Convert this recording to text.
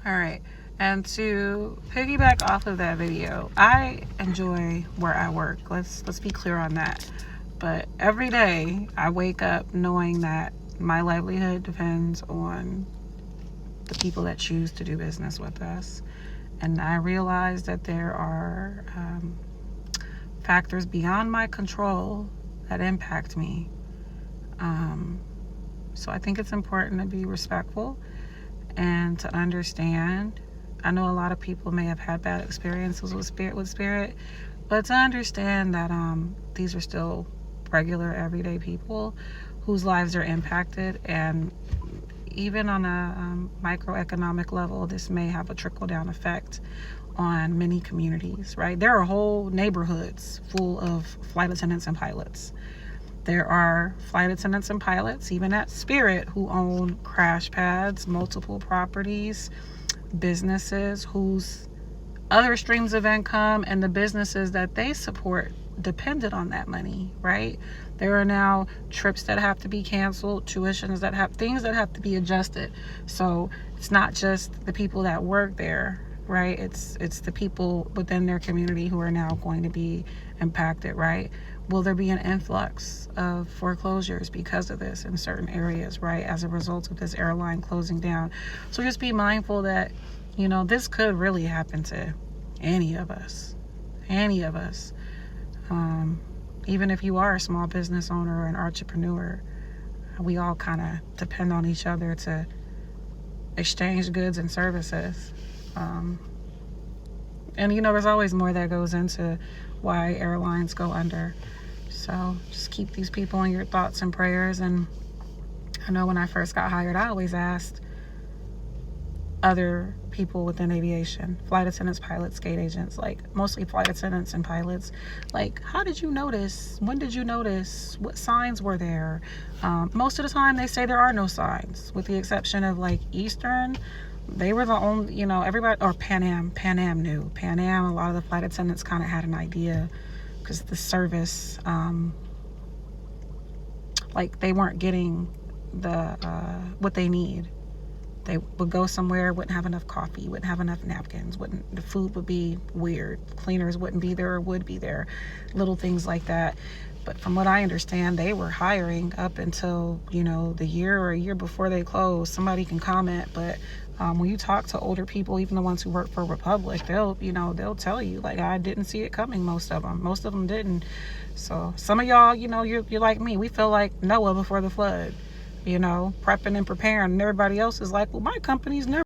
All right. And to piggyback off of that video, I enjoy where I work. Let's be clear on that. But every day I wake up knowing that my livelihood depends on the people that choose to do business with us. And I realize that there are factors beyond my control that impact me. So I think it's important to be respectful and to understand. I know a lot of people may have had bad experiences with spirit, but to understand that these are still regular everyday people whose lives are impacted, and even on a microeconomic level, this may have a trickle-down effect on many communities, right? There are whole neighborhoods full of flight attendants and pilots. There are flight attendants and pilots, even at Spirit, who own crash pads, multiple properties, businesses whose other streams of income and the businesses that they support depended on that money, right? There are now trips that have to be canceled, tuitions that have, things that have to be adjusted. So it's not just the people that work there, right? It's the people within their community who are now going to be impacted, right? Will there be an influx of foreclosures because of this in certain areas, right, as a result of this airline closing down? So just be mindful that, you know, this could really happen to any of us. Even if you are a small business owner or an entrepreneur, we all kind of depend on each other to exchange goods and services. And, you know, there's always more that goes into why airlines go under. So just keep these people in your thoughts and prayers. And I know when I first got hired, I always asked other people within aviation, flight attendants, pilots, gate agents, like mostly flight attendants and pilots, like, how did you notice? When did you notice? What signs were there? Most of the time they say there are no signs, with the exception of like Eastern. They were the only, you know, everybody, or Pan Am knew. Pan Am, a lot of the flight attendants kind of had an idea because the service, like they weren't getting the what they need. They would go somewhere, wouldn't have enough coffee, wouldn't have enough napkins, the food would be weird, cleaners wouldn't be there or would be there, little things like that. But from what I understand, they were hiring up until, you know, the year or a year before they closed. Somebody can comment, but when you talk to older people, even the ones who work for Republic, they'll tell you, like, I didn't see it coming. Most of them didn't. So some of y'all, you know, you're like me. We feel like Noah before the flood, you know, prepping and preparing, and everybody else is like, well, my company's never